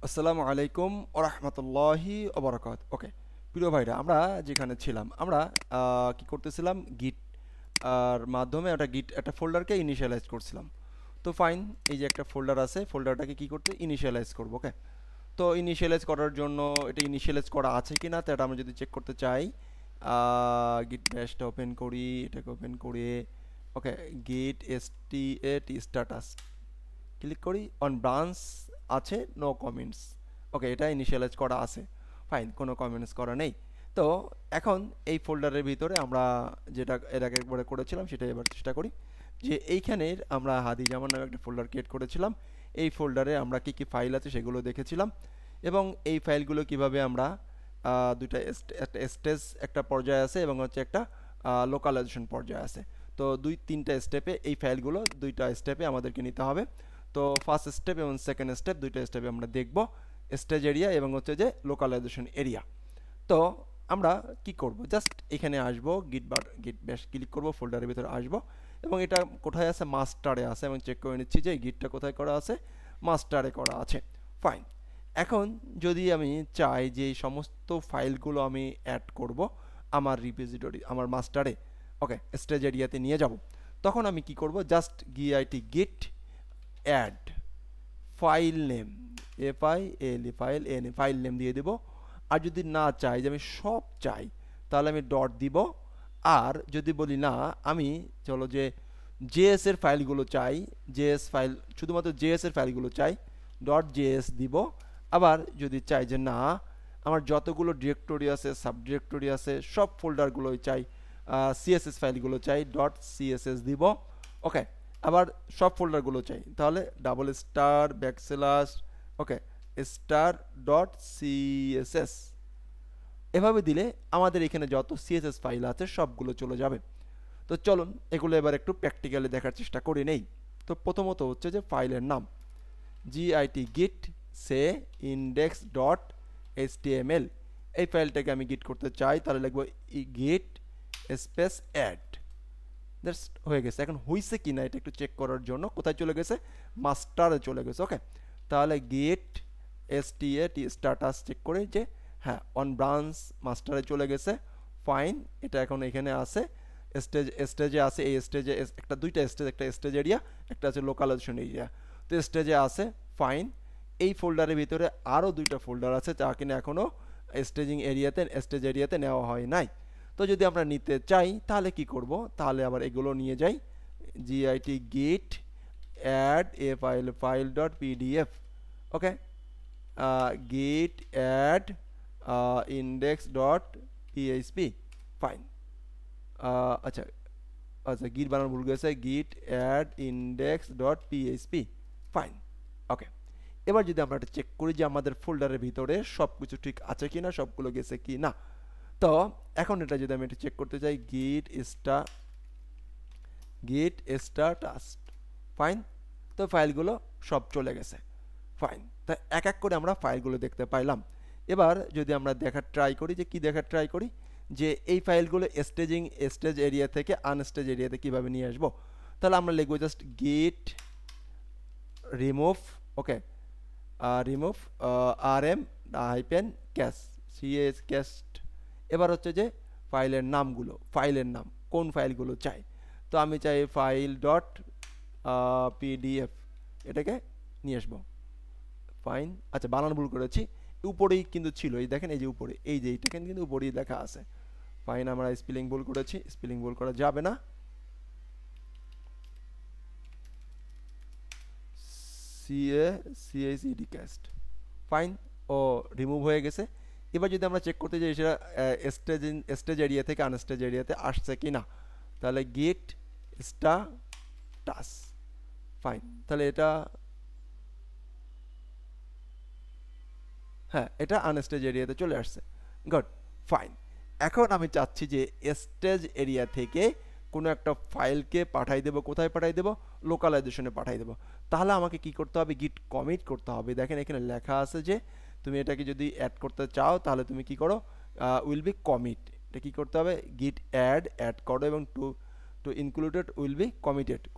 আসসালামু আলাইকুম ওরহমতুল্লাহি ওবরাকাত। ওকে প্রিয় ভাইরা, আমরা যেখানে ছিলাম আমরা কি করতেছিলাম, গিট আর মাধ্যমে একটা ফোল্ডারকে ইনিশিয়ালাইজ করছিলাম। তো ফাইন, এই যে একটা ফোল্ডার আছে, ফোল্ডারটাকে কি করতে ইনিশিয়ালাইজ করব। ওকে, তো ইনিশিয়ালাইজ করার জন্য এটা ইনিশিয়ালাইজ করা আছে কি না, তো এটা আমরা যদি চেক করতে চাই, গিট ব্যাশটা ওপেন করি, এটাকে ওপেন করে ওকে গিট এসটিএটি স্ট্যাটাস ক্লিক করি, অন ব্রাঞ্চ আছে, নো কমেন্টস। ওকে, এটা ইনিশিয়ালাইজ করা আছে, ফাইন, কোনো কমেন্টস করা নেই। তো এখন এই ফোল্ডারের ভিতরে আমরা যেটা এর আগে একবারে করেছিলাম সেটা এবার চেষ্টা করি, যে এইখানের আমরা হাদি জামান নামে একটা ফোল্ডার ক্রিয়েট করেছিলাম। এই ফোল্ডারে আমরা কি কি ফাইল আছে সেগুলো দেখেছিলাম, এবং এই ফাইলগুলো কিভাবে আমরা একটা স্টেজ একটা পর্যায়ে আছে এবং হচ্ছে একটা লোকালাইজেশন পর্যায়ে আছে। তো তিনটা স্টেপে এই ফাইলগুলো দুইটা স্টেপে আমাদেরকে নিতে হবে। তো ফার্স্ট স্টেপ এবং সেকেন্ড স্টেপ দুইটা স্টেপে আমরা দেখব, স্টেজ এরিয়া এবং হচ্ছে যে লোকালাইজেশন এরিয়া। তো আমরা কি করব, জাস্ট এখানে আসব, গিট ব্যাশ ক্লিক করব, ফোল্ডারের ভিতরে আসব, এবং এটা কোথায় আছে, মাস্টারে আছে, এবং চেক করে নিচ্ছি যে গিটটা কোথায় করা আছে, মাস্টারে করা আছে। ফাইন, এখন যদি আমি চাই যে এই সমস্ত ফাইলগুলো আমি অ্যাড করব আমার রিপোজিটরি, আমার মাস্টারে, ওকে স্টেজ এরিয়াতে নিয়ে যাব, তখন আমি কি করব, just git add file name, file name দিয়ে দেব। আর যদি না চাই যে আমি সব চাই, তাহলে আমি ডট দিব। আর যদি বলি না, আমি চলো যে জেএস এর ফাইলগুলো চাই, জেএস ফাইল, শুধুমাত্র জেএস এর ফাইলগুলো চাই, ডট জেএস দিব। আবার যদি চাই যে না, আমার যতগুলো ডিরেক্টরি আছে, সাব ডিরেক্টরি আছে, সব ফোল্ডারগুলোই চাই, সিএসএস ফাইলগুলো চাই, ডট সিএসএস দিব। ওকে, আবার সব ফোল্ডারগুলো চাই, তাহলে ডাবল স্টার ব্যাকস্ল্যাশ ওকে স্টার ডট সিএসএস। এভাবে দিলে আমাদের এখানে যত সিএসএস ফাইল আছে সবগুলো চলে যাবে। তো চলুন এগুলো এবার একটু প্র্যাকটিক্যালি দেখার চেষ্টা করে নেই। তো প্রথমত হচ্ছে যে ফাইলের নাম git সে index ডট html, এই ফাইলটাকে আমি গিট করতে চাই, তাহলে লিখব গিট স্পেস অ্যাড। দ্যাটস হয়ে গেছে। এখন হইছে কি না এটা একটু চেক করার জন্য কোথায় চলে গেছে, মাস্টারে চলে গেছে। ওকে, তাহলে গিট এসটিএটি স্ট্যাটাস চেক করে যে হ্যাঁ অন ব্রাঞ্চ মাস্টারে চলে গেছে। ফাইন, এটা এখন এখানে আছে, স্টেজে আছে, এই স্টেজে একটা দুইটা স্টেজ, একটা স্টেজ এরিয়া, একটা আছে লোকালাইজেশন এরিয়া। তো স্টেজে আছে, ফাইন। এই ফোল্ডারের ভিতরে আরও দুইটা ফোল্ডার আছে যা কিনা এখনও স্টেজ এরিয়াতে নেওয়া হয় নাই। তো যদি আমরা নিতে চাই তাহলে কি করব, তাহলে আবার এগুলো নিয়ে যাই, git add a file dot pdf। Okay, git add index dot php। Fine, আচ্ছা আচ্ছা গিট বানানো ভুল গেছে, git add index dot php। Fine, okay. এবার যদি আমরা এটা চেক করি যে আমাদের ফোল্ডারের ভিতরে সব কিছু ঠিক আছে কি না, সবগুলো গেছে কি না। তো এখন এটা যদি আমি এটা চেক করতে চাই, গিট স্টাটাস, ফাইন। তো ফাইলগুলো সব চলে গেছে। ফাইন, তা এক এক করে আমরা ফাইলগুলো দেখতে পাইলাম। এবার যদি আমরা দেখার ট্রাই করি, যে কি দেখার ট্রাই করি, যে এই ফাইলগুলো স্টেজ এরিয়া থেকে আনস্টেজ এরিয়াতে কিভাবে নিয়ে আসবো, তাহলে আমরা লিখবো জাস্ট গিট রিমুভ, ওকে রিমুভ rm ক্যাস্ট। এবার হচ্ছে যে ফাইলের নামগুলো, ফাইলের নাম কোন ফাইলগুলো চাই, তো আমি চাই ফাইল ডট পিডিএফ, এটাকে নিয়ে আসবো। ফাইন, আচ্ছা বানান ভুল করেছি, উপরেই কিন্তু ছিল, এই দেখেন এই যে উপরে, এই যে এইটা কিন্তু উপরেই লেখা আছে। ফাইন, আমরা স্পেলিং ভুল করেছি, স্পেলিং ভুল করা যাবে না। CACD ক্যাস্ট, ফাইন, ও রিমুভ হয়ে গেছে। এবার যদি আমরা চেক করতে যাই সেটা স্টেজ এরিয়া থেকে আনস্টেজ এরিয়াতে আসছে কি না, তাহলে গিট স্ট্যাটাস। ফাইন, তাহলে এটা হ্যাঁ এটা আনস্টেজ এরিয়াতে চলে আসছে। Good, fine. এখন আমি চাচ্ছি যে স্টেজ এরিয়া থেকে কোনো একটা ফাইলকে পাঠাই দেবো, কোথায় পাঠাই দেবো, লোকালাইজেশনে পাঠাই দেবো। তাহলে আমাকে কি করতে হবে, গিট কমিট করতে হবে। দেখেন এখানে লেখা আছে যে তুমি এটাকে যদি অ্যাড করতে চাও তাহলে তুমি কি করো, উইল বি কমিট, এটা কি করতে হবে, গিট অ্যাড করো, এবং to included will be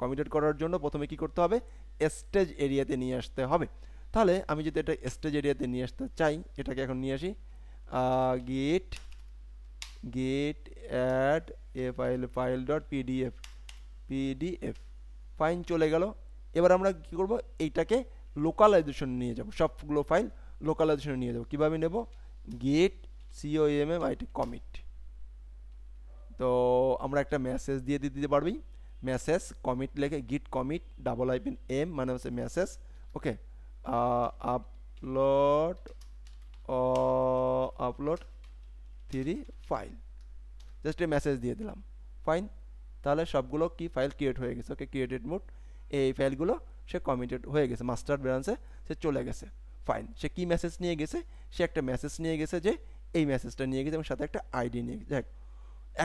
committed করার জন্য প্রথমে কি করতে হবে, স্টেজ এরিয়াতে নিয়ে আসতে হবে। তাহলে আমি যদি এটা স্টেজ এরিয়াতে নিয়ে আসতে চাই, এটাকে এখন নিয়ে আসি গিট git add a file dot pdf fine, চলে গেল। এবার আমরা কি করব, এইটাকে লোকালাইজেশন নিয়ে যাব, সবগুলো ফাইল লোকালাইজেশনে নিয়ে যাব। কিভাবে নেব, git commit। তো আমরা একটা মেসেজ দিয়ে দিতে পারবি, মেসেজ কমিট লিখে git commit m মানে হচ্ছে মেসেজ, ওকে, আপলোড 3 ফাইল, জাস্ট এই মেসেজ দিয়ে দিলাম, ফাইন। তাহলে সবগুলো কি ফাইল ক্রিয়েট হয়ে গেছে, ওকে, ক্রিয়েটেড মোড, এই ফাইলগুলো সে কমিটেড হয়ে গেছে, মাস্টার ব্রাঞ্চে সে চলে গেছে, ফাইন। সে কি মেসেজ নিয়ে গেছে, সে একটা মেসেজ নিয়ে গেছে যে এই মেসেজটা নিয়ে গেছে এবং সাথে একটা আইডি নিয়ে গেছে।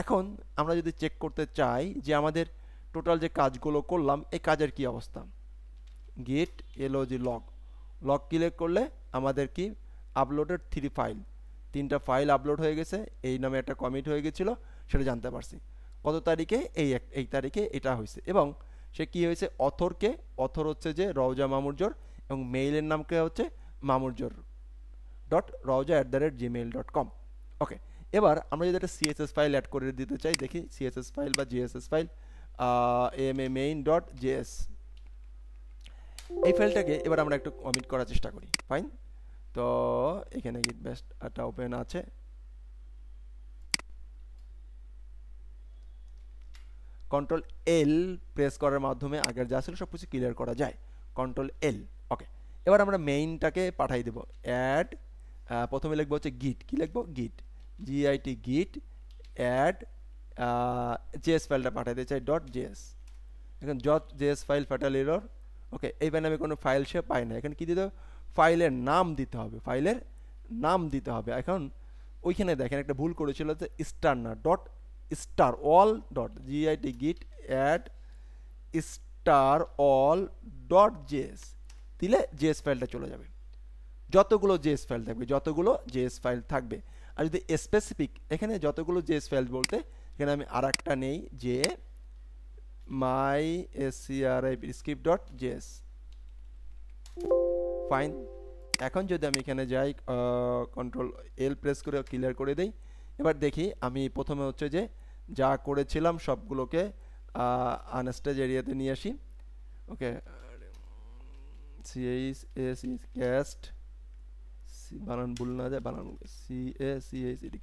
এখন আমরা যদি চেক করতে চাই যে আমাদের টোটাল যে কাজগুলো করলাম এই কাজের কি অবস্থা, গেট লগ ক্লিক করলে আমাদের কি আপলোডেড 3 ফাইল, 3টা ফাইল আপলোড হয়ে গেছে, এই নামে একটা কমিট হয়ে গেছিলো, সেটা জানতে পারছি। কত তারিখে, এই তারিখে এটা হয়েছে। এবং সে কি হয়েছে, অথর হচ্ছে যে রওজা মামুরজর, এবং মেইলের নামকে হচ্ছে mamurjor.rauja@gmail.com। ওকে, এবার আমরা যদি একটা সিএসএস ফাইল অ্যাড করে দিতে চাই, দেখি সিএসএস ফাইল বা জিএসএস ফাইল, main.js, এই ফাইলটাকে এবার আমরা একটু কমিট করার চেষ্টা করি, ফাইন। তো এখানে গিট বেস্ট একটা ওপেন আছে, কন্ট্রোল এল প্রেস করার মাধ্যমে আগের যা ছিল সব কিছু ক্লিয়ার করা যায়, কন্ট্রোল এল, ওকে। এবার আমরা মেইনটাকে পাঠাই দেব, অ্যাড, প্রথমে লিখবো হচ্ছে গিট, কি লিখবো, গিট git অ্যাড জেএস ফাইলটা পাঠাতে চাই .js, এখন .js ফাইল ফাটাল এরর, ওকে। এইখানে আমি কোনো ফাইল সে পাই না, এখানে কি দিতে হবে, ফাইলের নাম দিতে হবে, ফাইলের নাম দিতে হবে। এখন ওইখানে দেখেন একটা ভুল করেছিল যে স্টার না, star all git add star all .js দিলে js ফাইলটা চলে যাবে, যতগুলো js ফাইল থাকবে। আর যদি স্পেসিফিক, এখানে যতগুলো js ফাইল বলতে এখানে আমি আর একটা নেই যে myscript.js, ফাইন। এখন যদি আমি এখানে যাই, কন্ট্রোল এল প্রেস করে ক্লিয়ার করে দেই, এবার দেখি আমি প্রথমে হচ্ছে যে যা করেছিলাম সবগুলোকে আনস্টেজ এরিয়াতে নিয়ে আসি, ওকে, ক্যাস্ট, বানান ভুল না যায়, বানান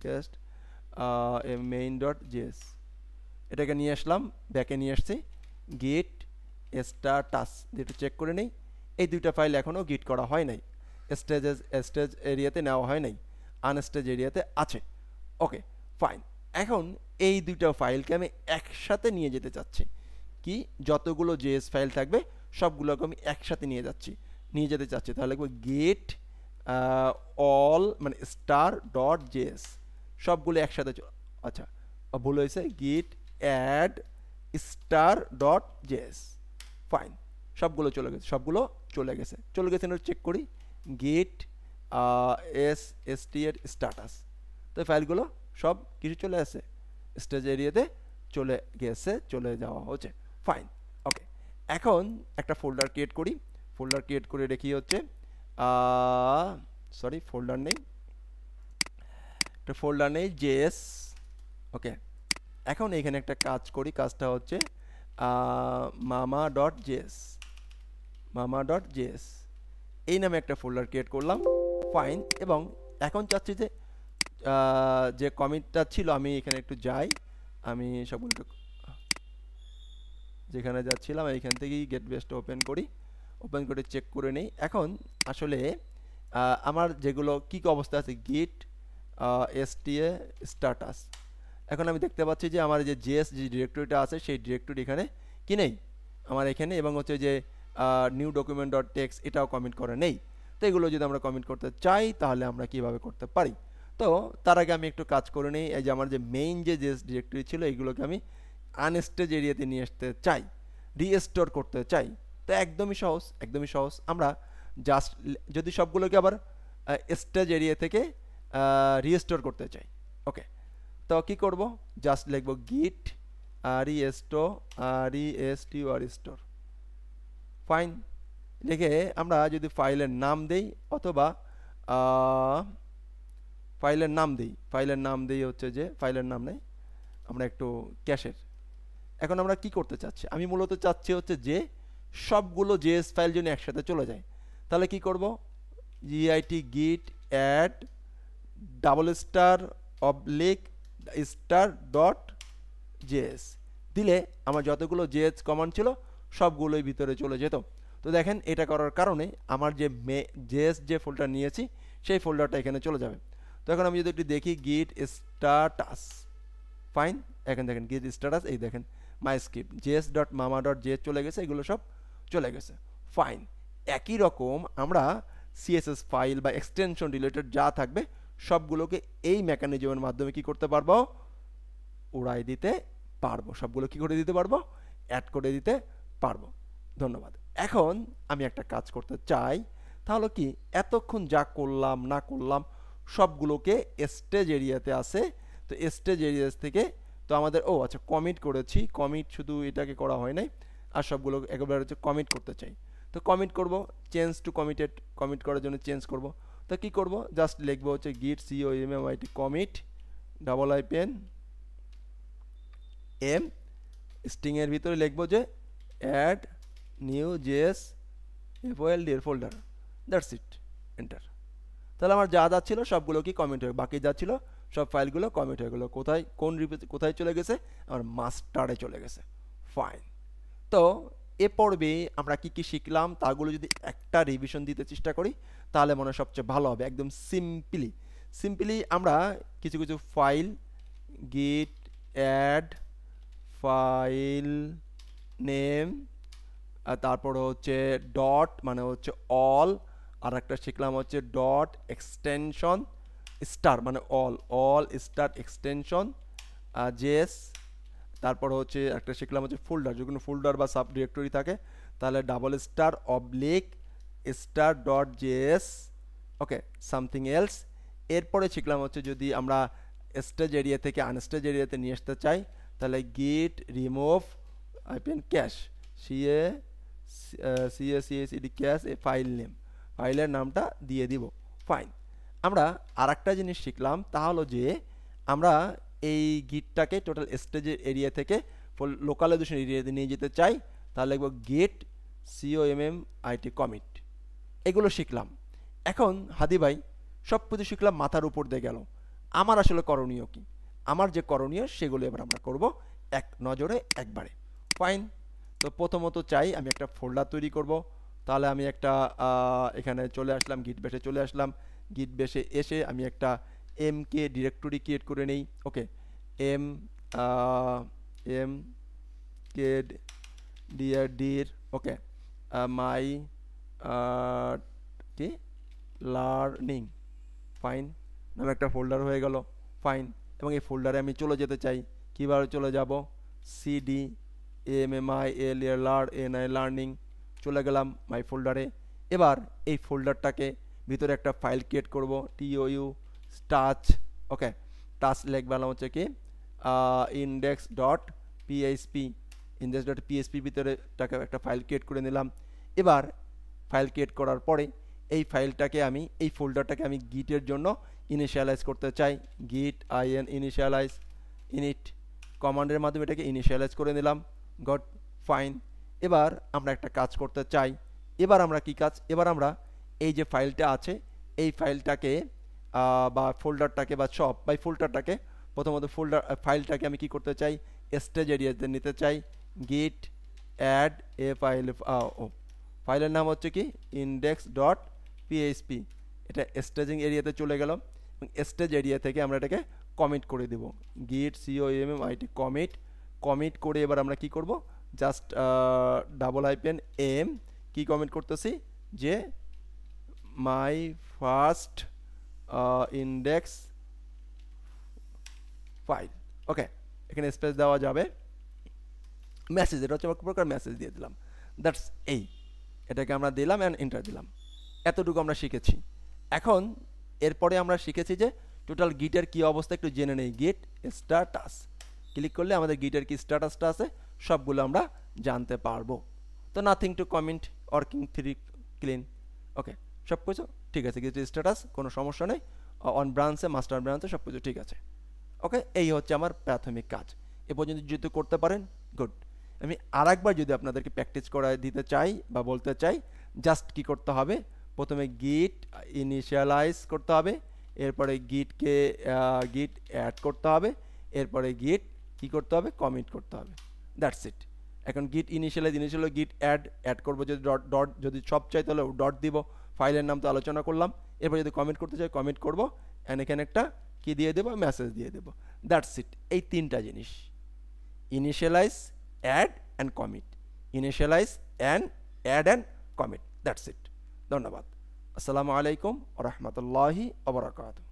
ক্যাস্ট main.js, এটাকে নিয়ে আসলাম, ব্যাকে নিয়ে আসছি, গিট স্ট্যাটাস যেটা চেক করে নেই, এই দুইটা ফাইল এখনও গিট করা হয় নাই, স্টেজ এরিয়াতে নেওয়া হয় নাই, আনস্টেজ এরিয়াতে আছে, ওকে, ফাইন। এখন এই দুইটা ফাইলকে আমি একসাথে নিয়ে যেতে চাচ্ছি, কি যতগুলো জেএস ফাইল থাকবে সবগুলোকে আমি একসাথে নিয়ে যেতে চাচ্ছি, তাহলে লিখবো গেট অল মানে star.js, সবগুলো একসাথে, আচ্ছা ভুল হয়েছে, গিট অ্যাড star.js, ফাইন, সবগুলো চলে গেছে চেক করি, গিট str তো ফাইলগুলো সব কিছু চলে আসে, স্টেজ এরিয়াতে চলে যাওয়া হচ্ছে, ফাইন, ওকে। এখন একটা ফোল্ডার ক্রিয়েট করে রেখি হচ্ছে, ফোল্ডার নেই জেএস, ওকে। এখন এখানে একটা কাজ করি, কাজটা হচ্ছে mama.js এই নামে একটা ফোল্ডার ক্রিয়েট করলাম, ফাইন। এবং এখন চাচ্ছি যে কমিটটা ছিল, আমি এখানে একটু যাই, আমি সবগুলো যেখানে যাচ্ছিলাম এইখান থেকেই গেট বেসটা ওপেন করে চেক করে নেই। এখন আসলে আমার যেগুলো কি অবস্থা আছে, গিট sta স্ট্যাটাস, এখন আমি দেখতে পাচ্ছি যে আমার যে জেএস যে ডিরেক্টরিটা আছে সেই ডিরেক্টরি এখানে কি নেই আমার এখানে, এবং হচ্ছে যে নিউ document.txt এটাও কমিট করে নেই। তো এগুলো যদি আমরা কমিট করতে চাই তাহলে আমরা কিভাবে করতে পারি, তো তার আগে আমি একটু কাজ করে নিই। এই যে আমার যে মেইন যে ডিরেক্টরি ছিল এইগুলোকে আমি আনস্টেজ এরিয়াতে নিয়ে আসতে চাই, রিস্টোর করতে চাই। তো একদমই সহজ, আমরা জাস্ট যদি সবগুলোকে আবার স্টেজ এরিয়া থেকে রিস্টোর করতে চাই, ওকে, তো কি করব, জাস্ট লিখব গিট রিস্টোর, ফাইন। লিখে আমরা যদি ফাইলের নাম দেই অথবা ফাইলের নাম দেই হচ্ছে যে ফাইলের নাম নেই, আমরা একটু ক্যাশের। এখন আমরা কি করতে চাচ্ছি, আমি মূলত চাচ্ছি হচ্ছে যে সবগুলো জেএস ফাইল যেন একসাথে চলে যায়। তাহলে কি করব, git git add double star oblique star dot JS দিলে আমার যতগুলো জেএস কমান্ড ছিল সবগুলোই ভিতরে চলে যেত। তো দেখেন এটা করার কারণে আমার যে জেএস যে ফোল্ডার নিয়েছি সেই ফোল্ডারটা এখানে চলে যাবে। তো এখন আমি যদি একটু দেখি গিট স্ট্যাটাস, ফাইন, এখন দেখেন গিট স্ট্যাটাস, এই দেখেন মাই স্ক্রিপ্ট জেএস ডট মামা ডট জেএস চলে গেছে, এগুলো সব চলে গেছে, ফাইন। একই রকম আমরা সিএসএস ফাইল বা এক্সটেনশন রিলেটেড যা থাকবে সবগুলোকে এই মেকানিজমের মাধ্যমে কি করতে পারবো, উড়াই দিতে পারবো, সবগুলো কি করে দিতে পারবো, অ্যাড করে দিতে পারবো। ধন্যবাদ। এখন আমি একটা কাজ করতে চাই, তাহলে কি এতক্ষণ যা করলাম না করলাম সবগুলোকে স্টেজ এরিয়াতে আসে, তো স্টেজ এরিয়া থেকে তো আমাদের আচ্ছা কমিট করেছি, কমিট শুধু এটাকে করা হয় নাই, আর সবগুলো একবার হচ্ছে কমিট করতে চাই। তো কমিট করব, চেঞ্জ টু কমিটেড, কমিট করার জন্য চেঞ্জ করব। তো কি করব, জাস্ট লিখবো হচ্ছে git COMMIT commit double hyphen M, string এর ভিতরে লিখবো যে অ্যাড নিউ জেএস FOLD এর ফোল্ডার, দ্যাটস ইট, এন্টার। তাহলে আমার যা যা ছিল সবগুলো কি কমিট হয়ে, বাকি যা ছিল সব ফাইলগুলো কমিট হয়ে গেলো। কোথায়, কোন কোথায় চলে গেছে, আমার মাস্টারে চলে গেছে, ফাইন। তো এ পর্বে আমরা কি কি শিখলাম তাগুলো যদি একটা রিভিশন দিতে চেষ্টা করি তাহলে মনে হয় সবচেয়ে ভালো হবে। একদম সিম্পলি আমরা কিছু কিছু ফাইল গিট অ্যাড ফাইল নেম, তারপর হচ্ছে ডট মানে হচ্ছে অল, আর একটা শিখলাম হচ্ছে ডট এক্সটেনশন স্টার মানে অল স্টার এক্সটেনশন জেএস, তারপর হচ্ছে একটা শিখলাম হচ্ছে ফোল্ডার, যদি কোনো ফোল্ডার বা সাব ডিরেক্টরি থাকে তাহলে double star oblique star dot JS, okay, something else. এরপরে শিখলাম হচ্ছে যদি আমরা স্টেজ এরিয়া থেকে আনস্টেজ এরিয়াতে নিয়ে আসতে চাই তাহলে গিট রিমুভ ক্যাশ CACD ক্যাশ এ ফাইল নেম, ফাইলের নামটা দিয়ে দিব, ফাইন। আমরা আর একটা জিনিস শিখলাম তা হলো যে আমরা এই গিটটাকে টোটাল স্টেজের এরিয়া থেকে লোকালাইজেশন এরিয়াতে নিয়ে যেতে চাই, তাহলে লিখব গিট COMMIT কমিট। এগুলো শিখলাম। এখন হাদি ভাই সব কিছু শিখলাম, মাথার উপর দিয়ে গেল, আমার আসলে করণীয় কি, আমার যে করণীয় সেগুলো এবার আমরা করব এক নজরে একবারে, ফাইন। তো প্রথমত চাই আমি একটা ফোল্ডার তৈরি করব, তাহলে আমি একটা এখানে চলে আসলাম, গিট বেসে চলে আসলাম, গিট বেসে এসে আমি একটা MK ডিরেক্টরি ক্রিয়েট করে নেই, ওকে, MK ডির ওকে মাই কি লার্নিং, ফাইন, নামে একটা ফোল্ডার হয়ে গেল, ফাইন। এবং এই ফোল্ডারে আমি চলে যেতে চাই, কীভাবে চলে যাব, CD MMILARNI লার্নিং, চলে গেলাম মাই ফোল্ডারে। এবার এই ফোল্ডারটাকে ভিতরে একটা ফাইল ক্রিয়েট করব, TOU টাচ, ওকে, টাচ লিখলাম হচ্ছে কি index.php ভিতরে টাকে একটা ফাইল ক্রিয়েট করে নিলাম। এবার ফাইল ক্রিয়েট করার পরে এই ফাইলটাকে আমি, এই ফোল্ডারটাকে আমি গিটের জন্য ইনিশিয়ালাইজ করতে চাই, গিট ইনিশিয়ালাইজ, ইনিট কমান্ডের মাধ্যমে এটাকে ইনিশিয়ালাইজ করে নিলাম, গট, ফাইন। এবার আমরা একটা কাজ করতে চাই, এবার আমরা কি কাজ, এবার আমরা এই যে ফাইলটা আছে এই ফাইলটাকে বা ফোল্ডারটাকে বা সব বা ফোল্ডারটাকে প্রথমত ফাইলটাকে আমি কি করতে চাই, স্টেজ এরিয়াতে নিতে চাই, গিট অ্যাড এ ফাইল, ফাইলের নাম হচ্ছে কি index.php, এটা স্টেজিং এরিয়াতে চলে গেল, এবং স্টেজ এরিয়া থেকে আমরা এটাকে কমিট করে দেব, গিট COMMIT কমিট করে এবার আমরা কি করব, জাস্ট ডাবল হাইফেন এম কি কমিট করতেছি যে মাই ফার্স্ট ইন্ডেক্স ফাইল, ওকে, এখানে স্পেস দেওয়া যাবে, মেসেজ, এটা হচ্ছে এক প্রকার মেসেজ দিয়ে দিলাম, দ্যাটস এটাকে আমরা দিলাম অ্যান্ড এন্টার দিলাম। এতটুকু আমরা শিখেছি। এখন এরপরে আমরা শিখেছি যে টোটাল গিটের কি অবস্থা একটু জেনে নেই, গিট স্ট্যাটাস ক্লিক করলে আমাদের গিটের কি স্ট্যাটাসটা আছে সবগুলো আমরা জানতে পারবো। তো nothing to comment, working tree clean. Okay, সব কিছু ঠিক আছে, গিট স্ট্যাটাস কোনো সমস্যা নেই, অন ব্রাঞ্চে মাস্টার ব্রাঞ্চে সব কিছু ঠিক আছে। ওকে, এই হচ্ছে আমার প্রাথমিক কাজ। এ পর্যন্ত যদি করতে পারেন গুড। আমি আরেকবার যদি আপনাদেরকে প্র্যাকটিস করায় দিতে চাই বা বলতে চাই, জাস্ট কি করতে হবে, প্রথমে গিট ইনিশিয়ালাইজ করতে হবে, এরপরে গিট অ্যাড করতে হবে, এরপরে গিট কি করতে হবে, কমিট করতে হবে, দ্যাটস ইট। এখন গিট ইনিশিয়ালাইজ গিট অ্যাড করবো যদি ডট ডট, যদি সব চাই তাহলে ডট দিব, ফাইলের নাম তো আলোচনা করলাম। এরপর যদি কমিট করতে চাই কমিট করবো, অ্যান্ড এখানে একটা কি দিয়ে দেবো, মেসেজ দিয়ে দেবো, দ্যাটস ইট। এই তিনটা জিনিস, initialize, add and commit, initialize add and commit, that's it. ধন্যবাদ। আসসালামু আলাইকুম ওয়া রাহমাতুল্লাহি ওয়া বারাকাতুহু।